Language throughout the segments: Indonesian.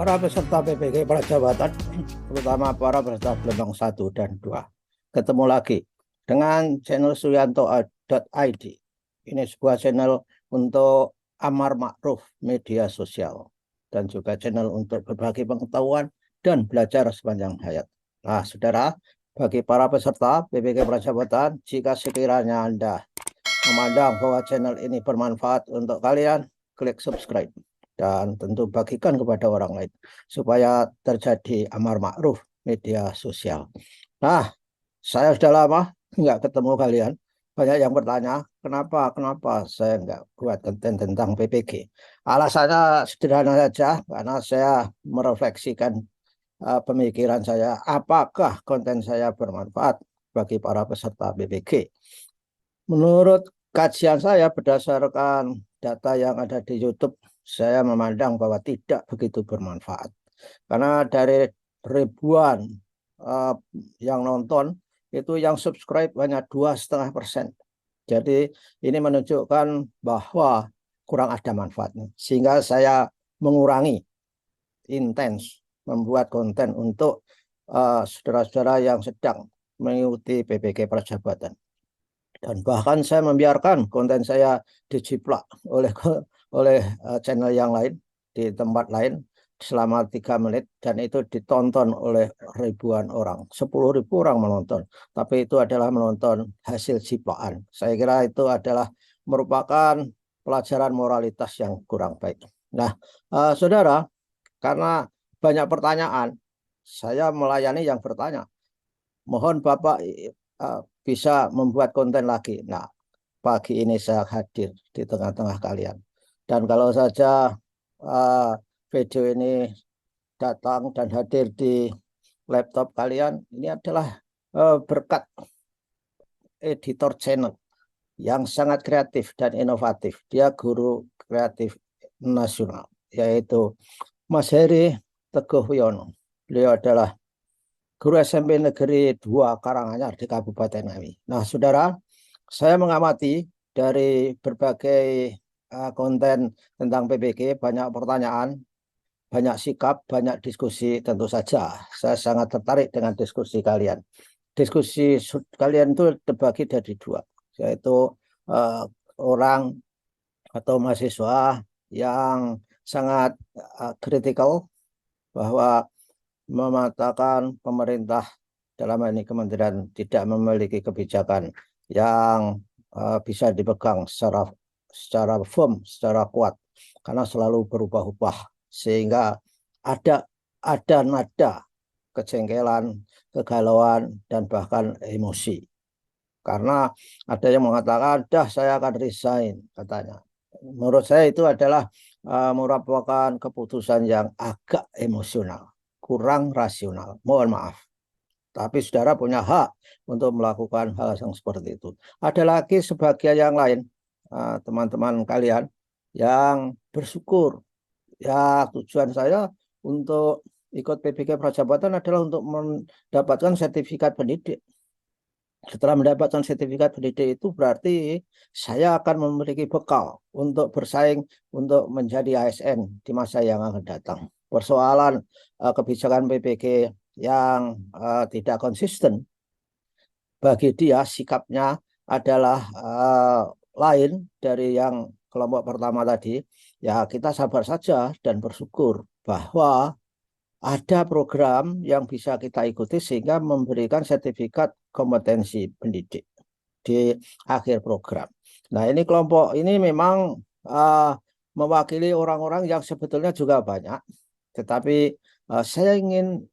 para peserta PPK Prajabatan, terutama para peserta gelombang 1 dan 2. Ketemu lagi dengan channel suyanto.id. Ini sebuah channel untuk amar ma'ruf media sosial dan juga channel untuk berbagi pengetahuan dan belajar sepanjang hayat. Nah, saudara, bagi para peserta PPK Prajabatan, jika sekiranya Anda memandang bahwa channel ini bermanfaat untuk kalian, klik subscribe dan tentu bagikan kepada orang lain supaya terjadi amar ma'ruf media sosial. Nah, saya sudah lama nggak ketemu kalian. Banyak yang bertanya, kenapa saya nggak buat konten tentang PPG. Alasannya sederhana saja, karena saya merefleksikan pemikiran saya, apakah konten saya bermanfaat bagi para peserta PPG. Menurut kajian saya berdasarkan data yang ada di YouTube, saya memandang bahwa tidak begitu bermanfaat. Karena dari ribuan yang nonton, itu yang subscribe hanya 2,5%. Jadi ini menunjukkan bahwa kurang ada manfaatnya. Sehingga saya mengurangi intens membuat konten untuk saudara-saudara yang sedang mengikuti PPK Prajabatan. Dan bahkan saya membiarkan konten saya dijiplak oleh channel yang lain di tempat lain selama 3 menit, dan itu ditonton oleh ribuan orang, 10.000 orang menonton, tapi itu adalah menonton hasil jiplakan. Saya kira itu adalah merupakan pelajaran moralitas yang kurang baik. Nah, saudara, karena banyak pertanyaan, saya melayani yang bertanya. Mohon Bapak bisa membuat konten lagi. Nah, pagi ini saya hadir di tengah-tengah kalian. Dan kalau saja video ini datang dan hadir di laptop kalian, ini adalah berkat editor channel yang sangat kreatif dan inovatif. Dia guru kreatif nasional, yaitu Mas Heri Teguh Wiono. Beliau adalah guru SMP Negeri 2 Karanganyar di Kabupaten Ngawi. Nah, saudara, saya mengamati dari berbagai konten tentang PPG, banyak pertanyaan, banyak sikap, banyak diskusi. Tentu saja saya sangat tertarik dengan diskusi kalian. Diskusi kalian itu terbagi dari 2, yaitu orang atau mahasiswa yang sangat kritikal bahwa mematakan pemerintah dalam ini kementerian tidak memiliki kebijakan yang bisa dipegang secara firm, secara kuat, karena selalu berubah-ubah, sehingga ada nada kejengkelan, kegalauan, dan bahkan emosi. Karena ada yang mengatakan, dah saya akan resign, katanya. Menurut saya itu adalah merupakan keputusan yang agak emosional, kurang rasional, mohon maaf. Tapi saudara punya hak untuk melakukan hal yang seperti itu. Ada lagi sebagian yang lain, teman-teman kalian yang bersyukur. Ya, tujuan saya untuk ikut PPK Prajabatan adalah untuk mendapatkan sertifikat pendidik. Setelah mendapatkan sertifikat pendidik itu berarti saya akan memiliki bekal untuk bersaing untuk menjadi ASN di masa yang akan datang. Persoalan kebijakan PPG yang tidak konsisten, bagi dia sikapnya adalah lain dari yang kelompok pertama tadi. Ya, kita sabar saja dan bersyukur bahwa ada program yang bisa kita ikuti sehingga memberikan sertifikat kompetensi pendidik di akhir program. Nah, ini kelompok ini memang mewakili orang-orang yang sebetulnya juga banyak, tetapi saya ingin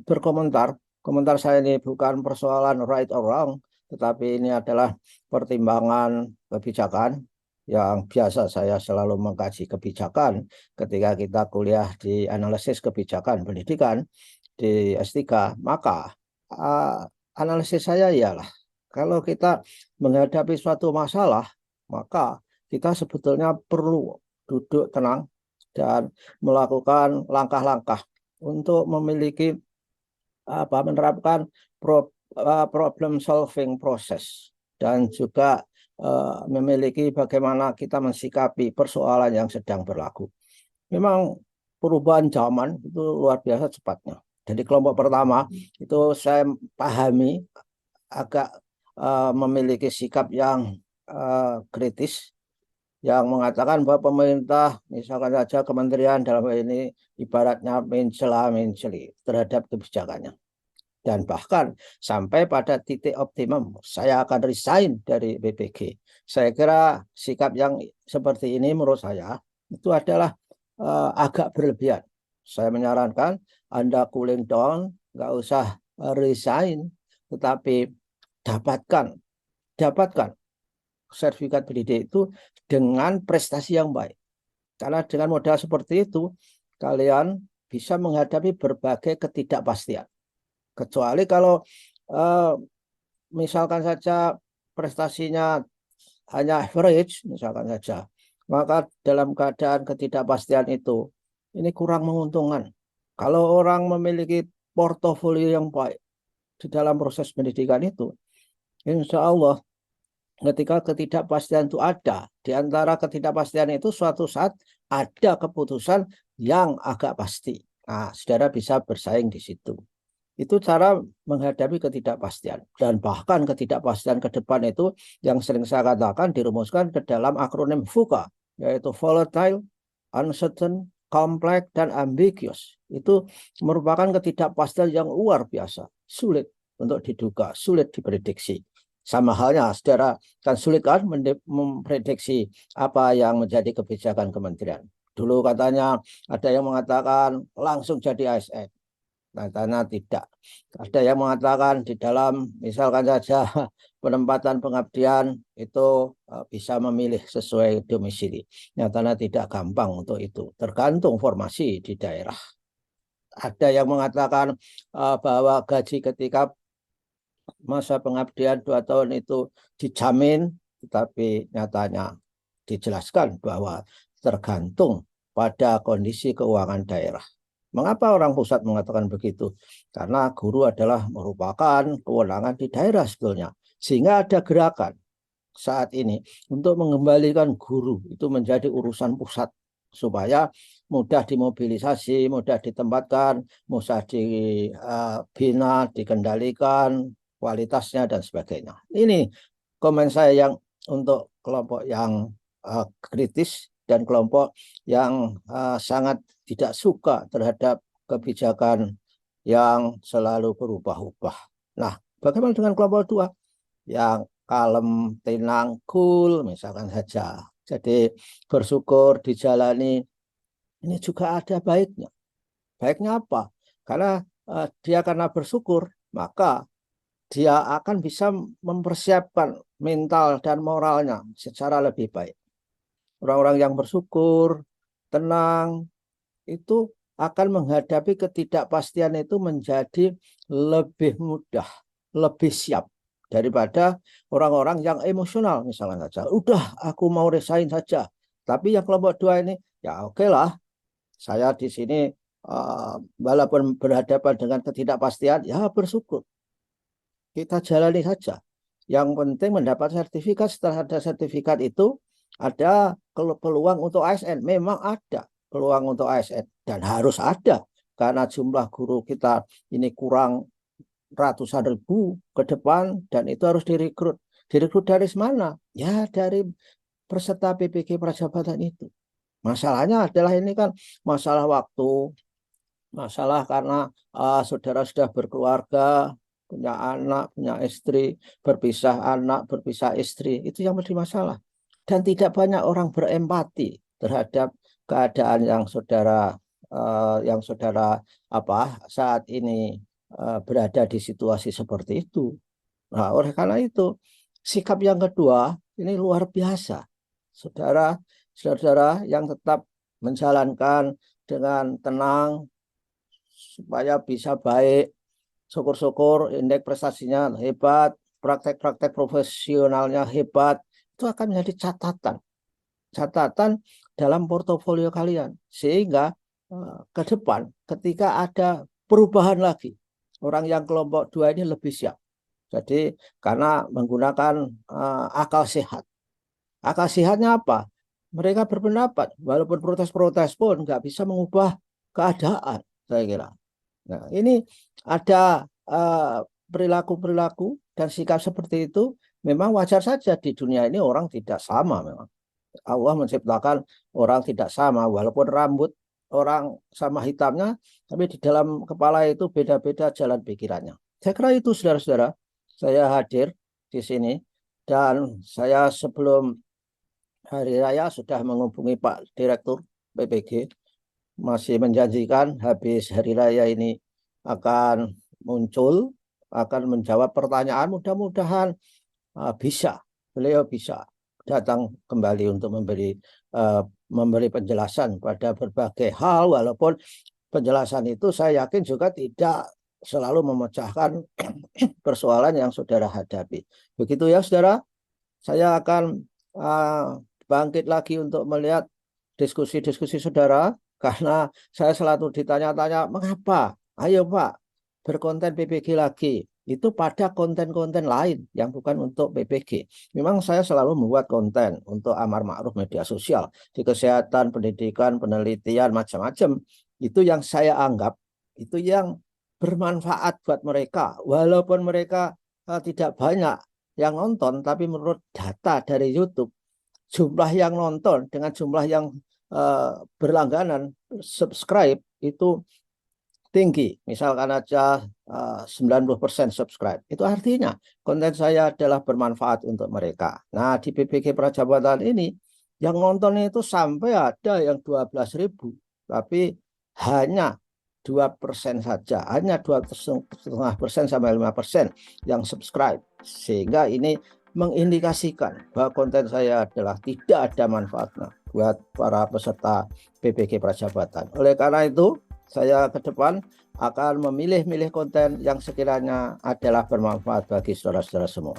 berkomentar. Komentar saya ini bukan persoalan right or wrong, tetapi ini adalah pertimbangan kebijakan yang biasa saya selalu mengkaji kebijakan ketika kita kuliah di analisis kebijakan pendidikan di S3, maka analisis saya ialah kalau kita menghadapi suatu masalah, maka kita sebetulnya perlu duduk tenang dan melakukan langkah-langkah untuk memiliki menerapkan problem solving process, dan juga memiliki bagaimana kita mensikapi persoalan yang sedang berlaku. Memang perubahan zaman itu luar biasa cepatnya. Jadi kelompok pertama itu saya pahami agak memiliki sikap yang kritis, yang mengatakan bahwa pemerintah, misalkan saja kementerian dalam hal ini ibaratnya mencela-menceli terhadap kebijakannya. Dan bahkan sampai pada titik optimum, saya akan resign dari BPG. Saya kira sikap yang seperti ini menurut saya itu adalah agak berlebihan. Saya menyarankan Anda cooling down, nggak usah resign, tetapi dapatkan dapatkan sertifikat pendidik itu dengan prestasi yang baik. Karena dengan modal seperti itu, kalian bisa menghadapi berbagai ketidakpastian. Kecuali kalau misalkan saja prestasinya hanya average, misalkan saja, maka dalam keadaan ketidakpastian itu, ini kurang menguntungkan. Kalau orang memiliki portofolio yang baik di dalam proses pendidikan itu, insya Allah ketika ketidakpastian itu ada, di antara ketidakpastian itu suatu saat ada keputusan yang agak pasti. Nah, saudara bisa bersaing di situ. Itu cara menghadapi ketidakpastian. Dan bahkan ketidakpastian ke depan itu yang sering saya katakan dirumuskan ke dalam akronim VUCA, yaitu volatile, uncertain, complex, dan ambiguous. Itu merupakan ketidakpastian yang luar biasa, sulit untuk diduga, sulit diprediksi. Sama halnya, saudara, kan sulit kan memprediksi apa yang menjadi kebijakan kementerian. Dulu katanya ada yang mengatakan langsung jadi ASN. Katanya tidak. Ada yang mengatakan di dalam misalkan saja penempatan pengabdian itu bisa memilih sesuai domisili. Nyatanya tidak gampang untuk itu. Tergantung formasi di daerah. Ada yang mengatakan bahwa gaji ketika masa pengabdian 2 tahun itu dijamin, tetapi nyatanya dijelaskan bahwa tergantung pada kondisi keuangan daerah. Mengapa orang pusat mengatakan begitu? Karena guru adalah merupakan kewenangan di daerah sebetulnya. Sehingga ada gerakan saat ini untuk mengembalikan guru itu menjadi urusan pusat. Supaya mudah dimobilisasi, mudah ditempatkan, mudah dibina, dikendalikan, kualitasnya dan sebagainya. Ini komen saya yang untuk kelompok yang kritis dan kelompok yang sangat tidak suka terhadap kebijakan yang selalu berubah-ubah. Nah, bagaimana dengan kelompok dua yang kalem, tenang, cool, misalkan saja. Jadi bersyukur dijalani, ini juga ada baiknya. Baiknya apa? Karena dia karena bersyukur, maka dia akan bisa mempersiapkan mental dan moralnya secara lebih baik. Orang-orang yang bersyukur, tenang, itu akan menghadapi ketidakpastian itu menjadi lebih mudah, lebih siap daripada orang-orang yang emosional misalnya saja. Udah, aku mau resign saja. Tapi yang kelompok dua ini, ya oke lah, saya di sini walaupun berhadapan dengan ketidakpastian, ya bersyukur. Kita jalani saja. Yang penting mendapat sertifikat. Setelah ada sertifikat itu, ada peluang untuk ASN. Memang ada peluang untuk ASN. Dan harus ada. Karena jumlah guru kita ini kurang ratusan ribu ke depan. Dan itu harus direkrut. Direkrut dari mana? Ya dari peserta PPG Prajabatan itu. Masalahnya adalah ini kan masalah waktu. Masalah karena saudara sudah berkeluarga, punya anak, punya istri, berpisah anak, berpisah istri, itu yang menjadi masalah. Dan tidak banyak orang berempati terhadap keadaan yang saudara saat ini berada di situasi seperti itu. Nah, oleh karena itu, sikap yang kedua ini luar biasa. Saudara yang tetap menjalankan dengan tenang supaya bisa baik. Syukur-syukur indeks prestasinya hebat, praktek-praktek profesionalnya hebat, itu akan menjadi catatan dalam portofolio kalian. Sehingga ke depan ketika ada perubahan lagi, orang yang kelompok dua ini lebih siap. Jadi karena menggunakan akal sehat. Akal sehatnya apa? Mereka berpendapat, walaupun protes-protes pun nggak bisa mengubah keadaan, saya kira. Nah, ini ada perilaku-perilaku dan sikap seperti itu memang wajar saja di dunia ini orang tidak sama memang. Allah menciptakan orang tidak sama, walaupun rambut orang sama hitamnya, tapi di dalam kepala itu beda-beda jalan pikirannya. Saya kira itu saudara-saudara, saya hadir di sini dan saya sebelum hari raya sudah menghubungi Pak Direktur PPG, masih menjanjikan habis hari raya ini akan muncul, akan menjawab pertanyaan. Mudah-mudahan beliau bisa datang kembali untuk memberi penjelasan pada berbagai hal, walaupun penjelasan itu saya yakin juga tidak selalu memecahkan persoalan yang saudara hadapi. Begitu ya saudara, saya akan bangkit lagi untuk melihat diskusi-diskusi saudara, karena saya selalu ditanya-tanya, mengapa? Ayo Pak, berkonten PPG lagi. Itu pada konten-konten lain yang bukan untuk PPG. Memang saya selalu membuat konten untuk amar ma'ruf media sosial. Di kesehatan, pendidikan, penelitian, macam-macam. Itu yang saya anggap, itu yang bermanfaat buat mereka. Walaupun mereka tidak banyak yang nonton, tapi menurut data dari YouTube, jumlah yang nonton dengan jumlah yang berlangganan, subscribe itu tinggi. Misalkan aja 90% subscribe. Itu artinya konten saya adalah bermanfaat untuk mereka. Nah, di PPG Prajabatan ini yang nonton itu sampai ada yang 12.000, tapi hanya 2% saja, hanya 2,5% sampai 5% yang subscribe. Sehingga ini mengindikasikan bahwa konten saya adalah tidak ada manfaatnya buat para peserta PPG Prajabatan. Oleh karena itu, saya ke depan akan memilih-milih konten yang sekiranya adalah bermanfaat bagi saudara-saudara semua.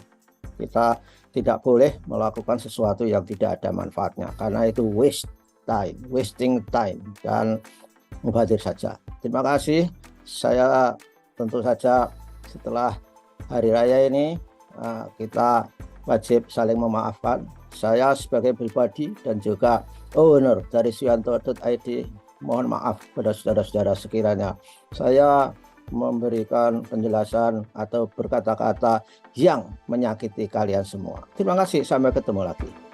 Kita tidak boleh melakukan sesuatu yang tidak ada manfaatnya, karena itu wasting time, dan mubazir saja. Terima kasih. Saya tentu saja setelah hari raya ini kita wajib saling memaafkan. Saya sebagai pribadi dan juga owner dari Suyanto.id mohon maaf pada saudara-saudara sekiranya saya memberikan penjelasan atau berkata-kata yang menyakiti kalian semua. Terima kasih, sampai ketemu lagi.